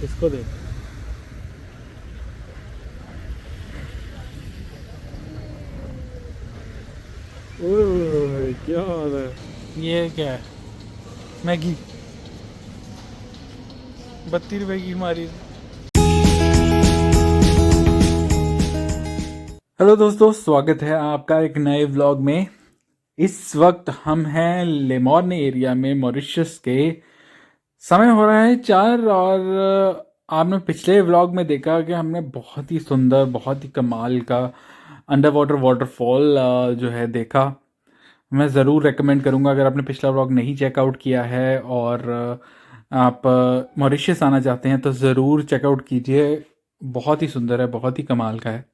इसको देख। ओह क्या हाल है। ये क्या है? मैगी 32 रुपए की हमारी। हेलो दोस्तों, स्वागत है आपका एक नए व्लॉग में। इस वक्त हम हैं लेमोर्ने एरिया में, मॉरिशस के। समय हो रहा है 4 और आपने पिछले व्लॉग में देखा कि हमने बहुत ही सुंदर, बहुत ही कमाल का अंडर वाटर वाटरफॉल जो है देखा। मैं ज़रूर रेकमेंड करूँगा, अगर आपने पिछला व्लॉग नहीं चेकआउट किया है और आप मॉरिशस आना चाहते हैं तो ज़रूर चेकआउट कीजिए। बहुत ही सुंदर है, बहुत ही कमाल का है।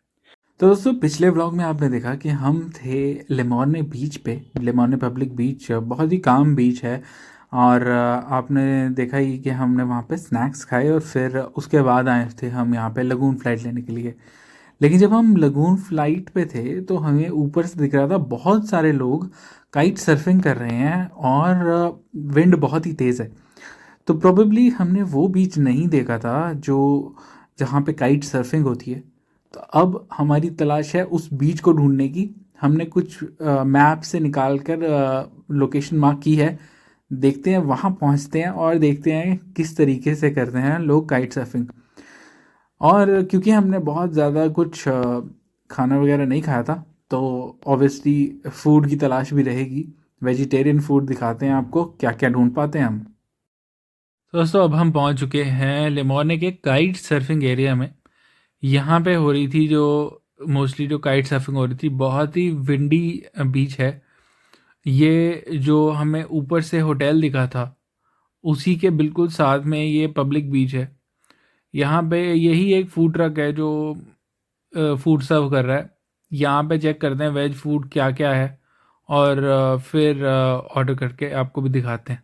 तो दोस्तों, पिछले व्लॉग में आपने देखा कि हम थे लेमोर्ने बीच पे। लेमोर्ने पब्लिक बीच बहुत ही काम बीच है और आपने देखा ही कि हमने वहाँ पे स्नैक्स खाए और फिर उसके बाद आए थे हम यहाँ पे लगून फ्लाइट लेने के लिए। लेकिन जब हम लगून फ्लाइट पे थे तो हमें ऊपर से दिख रहा था बहुत सारे लोग काइट सर्फिंग कर रहे हैं और विंड बहुत ही तेज़ है। तो प्रोबेबली हमने वो बीच नहीं देखा था जो जहाँ पे काइट सर्फिंग होती है। तो अब हमारी तलाश है उस बीच को ढूंढने की। हमने कुछ मैप से निकाल कर लोकेशन मार्क की है। देखते हैं, वहाँ पहुँचते हैं और देखते हैं किस तरीके से करते हैं लोग काइट सर्फिंग। और क्योंकि हमने बहुत ज़्यादा कुछ खाना वगैरह नहीं खाया था तो ऑब्वियसली फूड की तलाश भी रहेगी। वेजिटेरियन फूड दिखाते हैं आपको क्या क्या ढूंढ पाते हैं हम। तो दोस्तों, अब हम पहुंच चुके हैं लेमोर्ने के काइट सर्फिंग एरिया में। यहाँ पे हो रही थी जो मोस्टली जो काइट सर्फिंग हो रही थी। बहुत ही विंडी बीच है ये। जो हमें ऊपर से होटल दिखा था उसी के बिल्कुल साथ में ये पब्लिक बीच है। यहाँ पे यही एक फूड ट्रक है जो फूड सर्व कर रहा है। यहाँ पे चेक करते हैं वेज फूड क्या क्या है और फिर ऑर्डर करके आपको भी दिखाते हैं।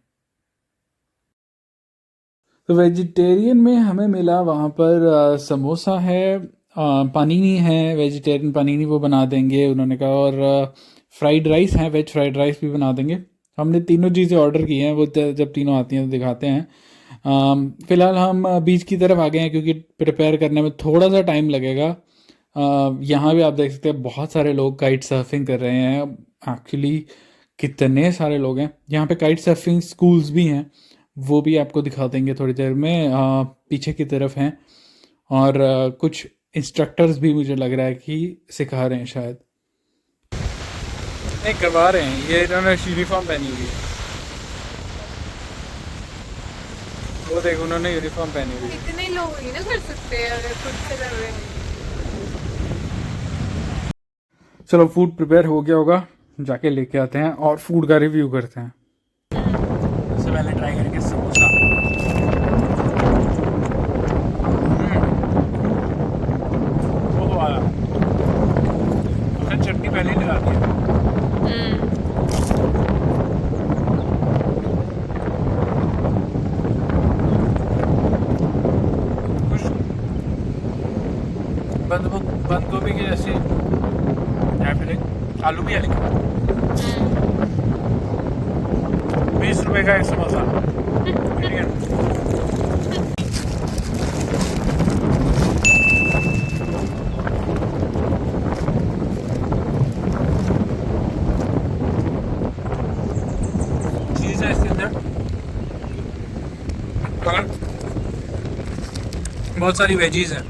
तो वेजिटेरियन में हमें मिला वहाँ पर समोसा है, पनीनी है, वेजिटेरियन पनीनी वो बना देंगे उन्होंने कहा, और फ्राइड राइस है, वेज फ्राइड राइस भी बना देंगे। हमने तीनों चीज़ें ऑर्डर की हैं, वो जब तीनों आती हैं तो दिखाते हैं। फ़िलहाल हम बीच की तरफ आ गए हैं क्योंकि प्रिपेयर करने में थोड़ा सा टाइम लगेगा। यहाँ भी आप देख सकते हैं बहुत सारे लोग काइट सर्फिंग कर रहे हैं। एक्चुअली कितने सारे लोग हैं यहाँ पे। काइट सर्फिंग स्कूल्स भी हैं, वो भी आपको दिखा देंगे थोड़ी देर में। पीछे की तरफ हैं और कुछ इंस्ट्रक्टर्स भी मुझे लग रहा है कि सिखा रहे हैं शायद। नहीं, करवा रहे हैं। ये इन्होंने यूनिफॉर्म पहनी हुई है, वो देखो उन्होंने यूनिफॉर्म पहनी हुई है। इतने लोग ही ना कर सकते हैं अगर खुद से कर रहे हैं। चलो, फूड प्रिपेयर हो गया होगा, जाके लेके आते हैं और फूड का रिव्यू करते हैं। सबसे पहले ट्राई करेंगे समोसा। वो वाला उसने चटनी पहले ही लगा दी कुछ बंद गोभी की जैसी है फीलिंग। आलू भी है लेकिन 20 रुपए का एक समोसा। ठीक है। चीज़ है इसके अंदर और बहुत सारी वेजीज हैं।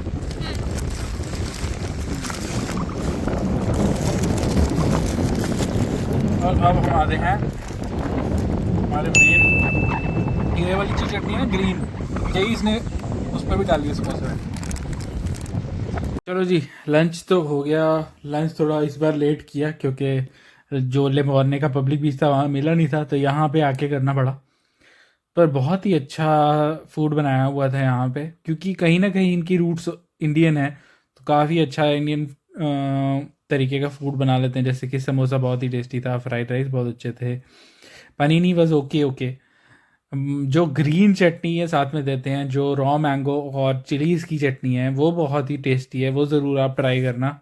और अब हम आते हैं हमारे मेन, ये वाली चीज़ चटनी है ग्रीन, यही इसने उस पर भी डाल दिया समोसे में। चलो जी, लंच तो हो गया। लंच थोड़ा इस बार लेट किया क्योंकि जो लेमोर्ने का पब्लिक बीच था वहाँ मिला नहीं था, तो यहाँ पे आके करना पड़ा। पर बहुत ही अच्छा फूड बनाया हुआ था यहाँ पे, क्योंकि कहीं ना कहीं इनकी रूट्स इंडियन है तो काफ़ी अच्छा इंडियन तरीके का फूड बना लेते हैं। जैसे कि समोसा बहुत ही टेस्टी था, फ्राइड राइस बहुत अच्छे थे, पनीनी बस ओके ओके। जो ग्रीन चटनी है साथ में देते हैं, जो रॉ मैंगो और चिलीज़ की चटनी है वो बहुत ही टेस्टी है, वो ज़रूर आप ट्राई करना।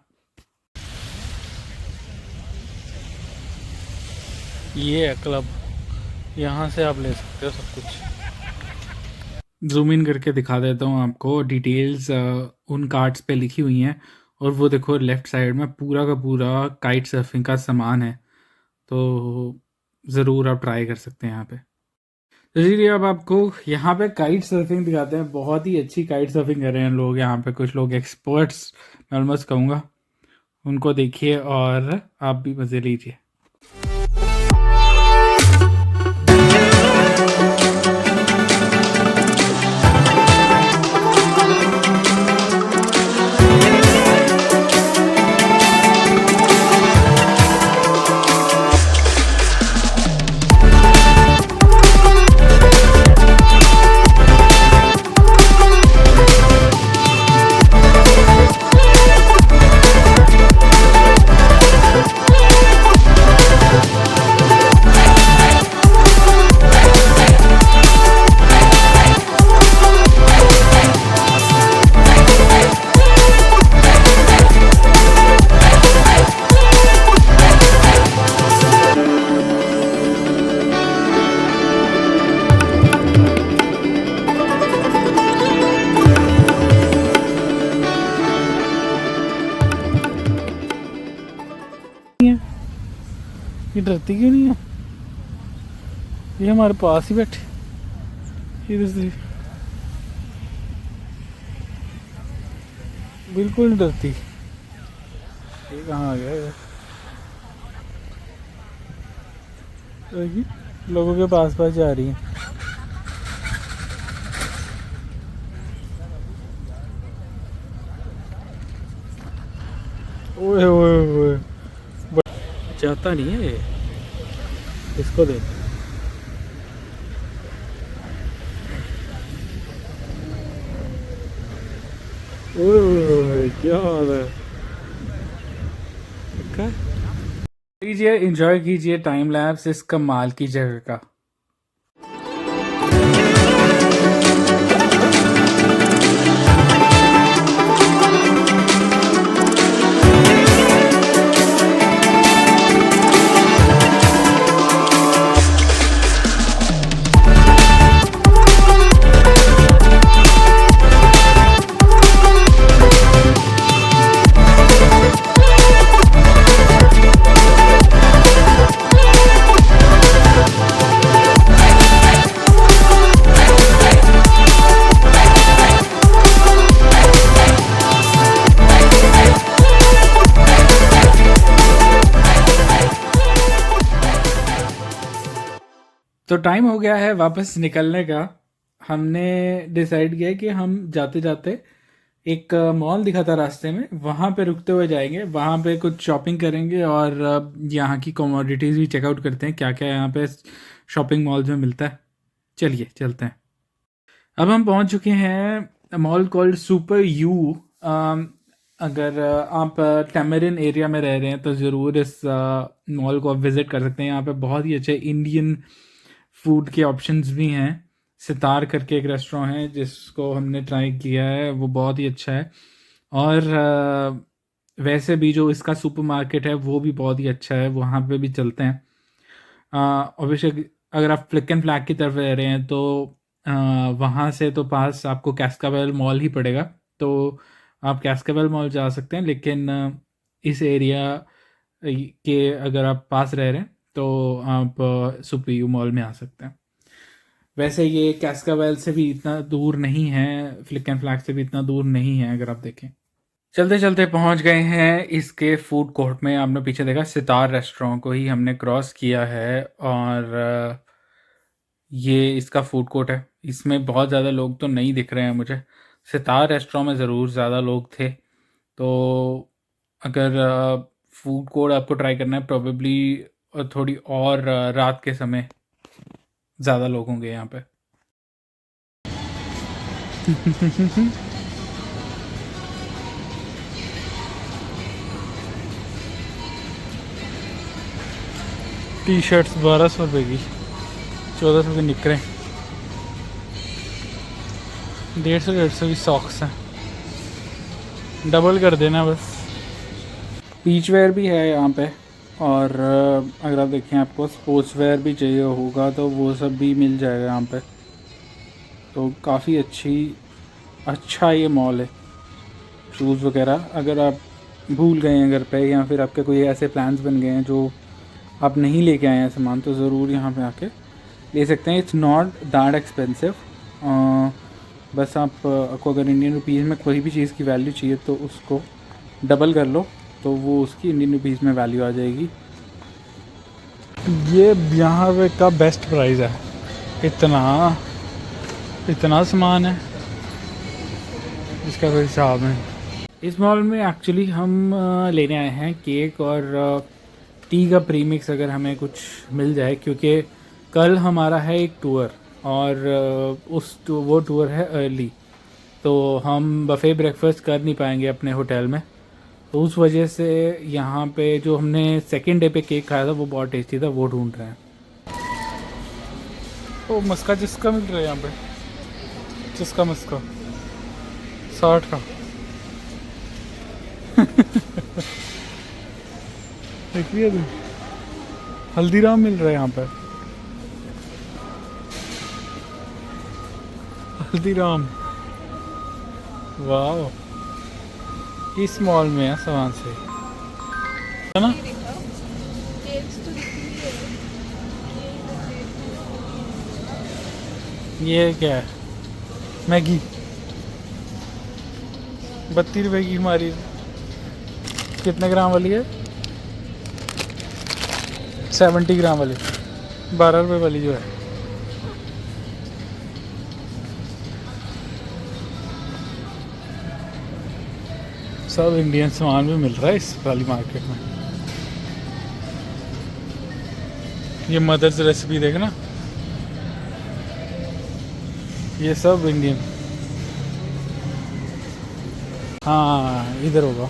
ये है क्लब, यहाँ से आप ले सकते हो सब कुछ। जूम इन करके दिखा देता हूँ आपको डिटेल्स उन कार्ड्स पे लिखी हुई हैं। और वो देखो लेफ़्ट साइड में पूरा का पूरा काइट सर्फिंग का सामान है, तो ज़रूर आप ट्राई कर सकते हैं यहाँ पे। तो चलिए अब आपको यहाँ पे काइट सर्फिंग दिखाते हैं। बहुत ही अच्छी काइट सर्फिंग कर रहे हैं लोग यहाँ पे, कुछ लोग एक्सपर्ट्स मैं ऑलमोस्ट कहूँगा। उनको देखिए और आप भी मज़े लीजिए। ये डरती क्यों नहीं है? ये हमारे पास ही बैठे, इधर से बिल्कुल नहीं डरती। ये कहाँ आ गया यार? देखिए, लोगों के पास पास जा रही है। ओए ओए ओए, जाता नहीं है ये, इसको देख। ओए क्या हाल है? लीजिए एंजॉय कीजिए टाइम लैप्स इस कमाल की जगह का। तो टाइम हो गया है वापस निकलने का। हमने डिसाइड किया कि हम जाते जाते एक मॉल दिखा था रास्ते में, वहाँ पे रुकते हुए जाएंगे, वहाँ पे कुछ शॉपिंग करेंगे और यहाँ की कमोडिटीज़ भी चेकआउट करते हैं क्या क्या यहाँ पे शॉपिंग मॉल्स में मिलता है। चलिए चलते हैं। अब हम पहुँच चुके हैं मॉल कॉल्ड सुपर यू। अगर आप टैमरिन एरिया में रह रहे हैं तो ज़रूर इस मॉल को आप विज़िट कर सकते हैं। यहाँ पे बहुत ही अच्छे इंडियन फूड के ऑप्शंस भी हैं। सितार करके एक रेस्टोरेंट है जिसको हमने ट्राई किया है, वो बहुत ही अच्छा है। और वैसे भी जो इसका सुपरमार्केट है वो भी बहुत ही अच्छा है, वहाँ पे भी चलते हैं। ऑब्वियसली अगर आप फ्लिक एंड फ्लैग की तरफ रह रहे हैं तो वहाँ से तो पास आपको कैस्कावेल मॉल ही पड़ेगा, तो आप कैस्कावेल मॉल जा सकते हैं। लेकिन इस एरिया के अगर आप पास रह रहे हैं तो आप सुपर यू मॉल में आ सकते हैं। वैसे ये कैस्कावेल से भी इतना दूर नहीं है, फ्लिक एंड फ्लैग से भी इतना दूर नहीं है अगर आप देखें। चलते चलते पहुंच गए हैं इसके फूड कोर्ट में। आपने पीछे देखा सितार रेस्टोरेंट को ही हमने क्रॉस किया है और ये इसका फूड कोर्ट है। इसमें बहुत ज़्यादा लोग तो नहीं दिख रहे हैं मुझे, सितार रेस्टोरेंट में ज़रूर ज़्यादा लोग थे। तो अगर फूड कोर्ट आपको ट्राई करना है प्रोबेबली थोड़ी और रात के समय ज़्यादा लोग होंगे यहाँ पे। टी शर्ट्स 1200 रुपये की, 1400 के निकरे, 150 की सॉक्स हैं। डबल कर देना बस। बीच वेयर भी है यहाँ पे और अगर आप देखें आपको स्पोर्ट्स वेयर भी चाहिए होगा तो वो सब भी मिल जाएगा यहाँ पे। तो काफ़ी अच्छा ये मॉल है। शूज़ वगैरह अगर आप भूल गए हैं घर पे, या फिर आपके कोई ऐसे प्लान्स बन गए हैं जो आप नहीं लेके आए हैं सामान, तो ज़रूर यहाँ पे आके ले सकते हैं। It's not that expensive. बस आपको अगर इंडियन रुपीज़ में कोई भी चीज़ की वैल्यू चाहिए तो उसको डबल कर लो, तो वो उसकी इंडियन रुपीज़ में वैल्यू आ जाएगी। ये यहाँ पे का बेस्ट प्राइस है। इतना सामान है, इसका कोई हिसाब नहीं। इस मॉल में एक्चुअली हम लेने आए हैं केक और टी का प्रीमिक्स, अगर हमें कुछ मिल जाए, क्योंकि कल हमारा है एक टूर, और वो टूर है अर्ली, तो हम बफ़े ब्रेकफास्ट कर नहीं पाएंगे अपने होटल में। तो उस वजह से यहाँ पे जो हमने सेकेंड डे पे केक खाया था वो बहुत टेस्टी था, वो ढूंढ रहे हैं। ओ मस्का जिसका मिल रहा है यहाँ पे, जिसका मस्का 60 का। देखिए तुम, हल्दीराम मिल रहा है यहाँ पे, हल्दीराम। वाह, इस मॉल में है सामान से, है ना। ये क्या है, मैगी 32 रुपए की हमारी। कितने ग्राम वाली है? 70 ग्राम वाली, 12 रुपए वाली जो है। सब इंडियन सामान भी मिल रहा है इस वाली मार्केट में। ये मदर्स रेसिपी देखना, ये सब इंडियन। हाँ इधर होगा।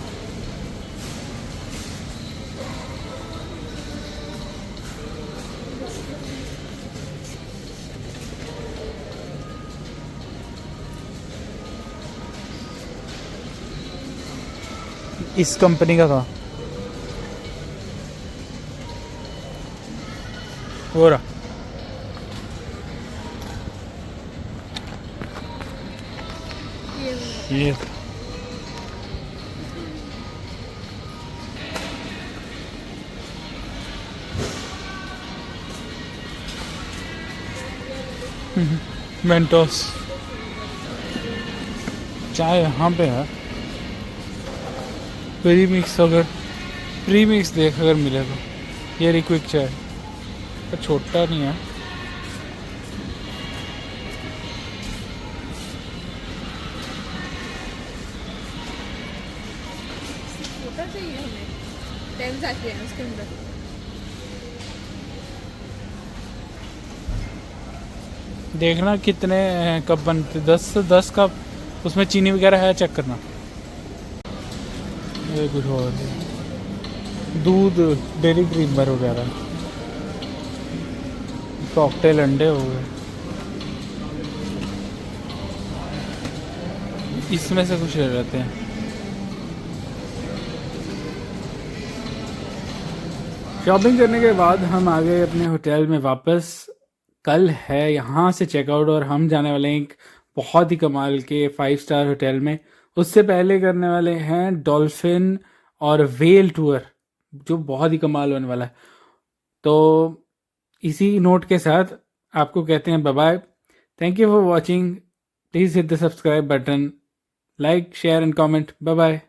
इस कंपनी का था वो रहा। ये मेंटोस चाय यहाँ पे है। प्रीमिक्स देख अगर मिले तो। ये रिक्विक चाय, तो छोटा नहीं है। छोटा चाहिए हमें, 10 आते हैं उसके अंदर। देखना कितने कप बनते, 10 कप। उसमें चीनी वगैरह है, चेक करना। ये कुछ और दूध, डेरी क्रीमर वगैरह, कॉकटेल अंडे हो गए, इसमें से कुछ ले लेते हैं। शॉपिंग करने के बाद हम आ गए अपने होटल में वापस। कल है यहाँ से चेकआउट, और हम जाने वाले हैं एक बहुत ही कमाल के 5 स्टार होटल में। उससे पहले करने वाले हैं डॉल्फिन और वेल टूर, जो बहुत ही कमाल होने वाला है। तो इसी नोट के साथ आपको कहते हैं bye bye. Thank you for watching. Please hit the subscribe button, like share and comment. Bye bye.